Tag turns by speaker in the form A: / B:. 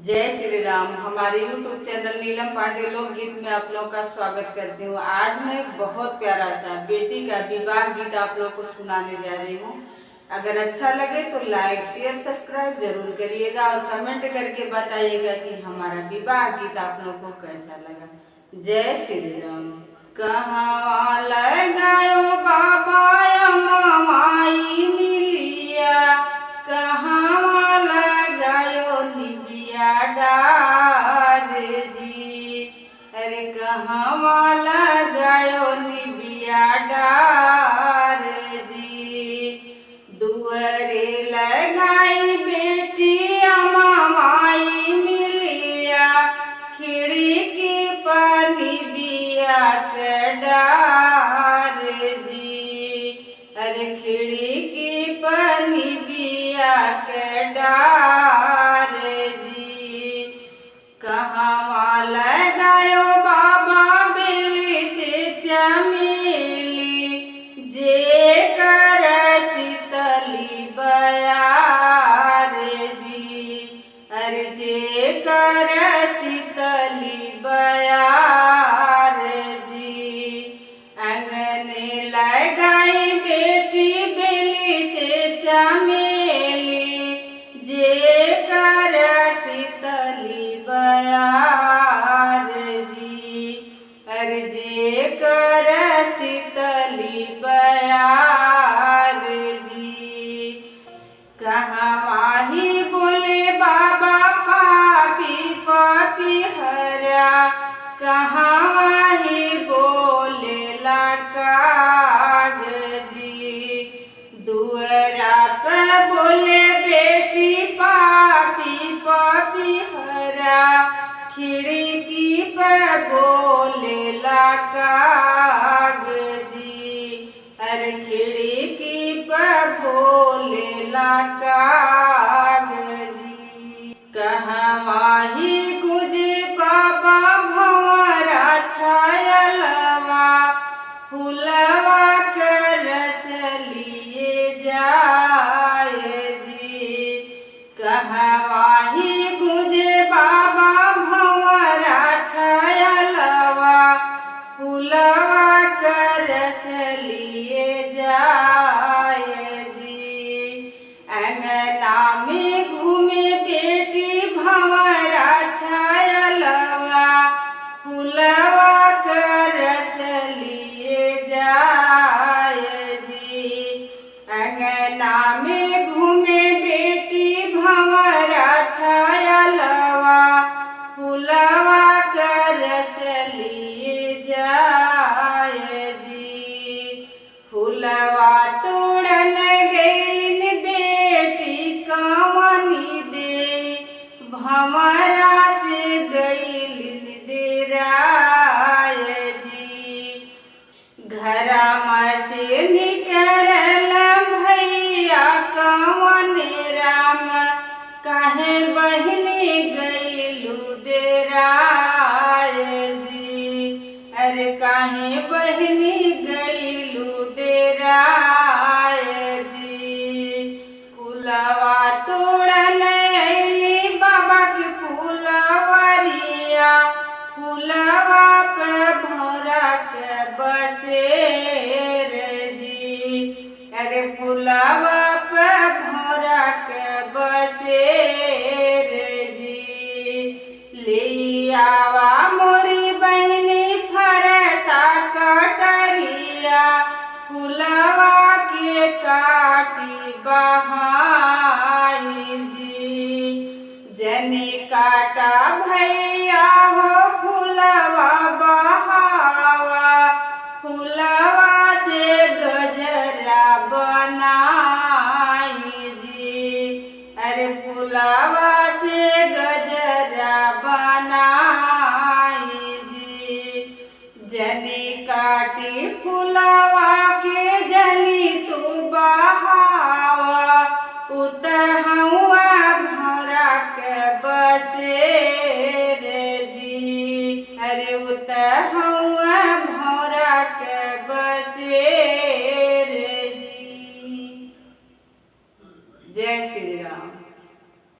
A: जय श्री राम। हमारे YouTube channel नीलम पांडे लोकगीत में आप लोगों का स्वागत करती हूँ। आज मैं एक बहुत प्यारा सा बेटी का विवाह गीत आप लोगों को सुनाने जा रही हूँ। अगर अच्छा लगे तो लाइक शेयर सब्सक्राइब जरूर करिएगा और कमेंट करके बताइएगा कि हमारा विवाह गीत आप लोगों को कैसा लगा। जय श्री राम। कहाँ लगायो बाबा माई मिलिया, कहाँ लगायो निबिया डार जी। अरे कहाँ लगायो निबिया डार जी। दुअरे लगाई बेटी माई मिलिया, खिड़की पर निबिया डार जी। अरे खिड़की पर निबिया के डार जी। कहाँ लगायो बाबा बेली से चमेली, जे कर शीतली बयार जी। अरे जे कर शीतली बयार जी। अंगने लगाई बेटी बेली से चमेली, जे कर शीतली बयार जी। अरे जे कर शीतली बयार जी। कहाँ माही बोले बाबा पापी पापी हरा, कहाँ माही बोले लाकाग जी। दुअरा पे बोले बेटी पापी पापी हरा, खिड़की पे बोले लाकाग जी। अरे खिड़की पे बोले लाकाग जी। कहाँ माही गुजे बाबा भंवरा छायलवा, फुलवा के रस लिए जाए जी। कहाँ माही गुजे बाबा भंवरा छायलवा, फुलवा के रस लिए जाए जी। अंगना में घूमे बेटी भंवरा छायलवा, फुलवा के रस लिए जाए जी। अंगना में घूमे बेटी भंवरा छायलवा, फुलवा के रस लिए जाए जी। फुलवा तोड़न गईलिन बेटी कवनी दे, भंवरा से गईलिन डेराय जी। घरमा से निकलल भैया कवन राम, काहे बहिनी गईलू डेराय जी। अरे काहे बहिनी गईलू डेराय जी। फुलवा तोड़न अइली बाबा के फुलवरिया, फुलवा पे भौरा के बसेर जी। अरे फुलवा पे भौरा के बसेर जी। ले आवा मोरी बहनी फरसा कटरिया, फुलवा के काटी बहाई जी। जने काटा भैया हो फुलवा बहावा, फुलवा से गजरा बनाई जी। अरे फुलवा से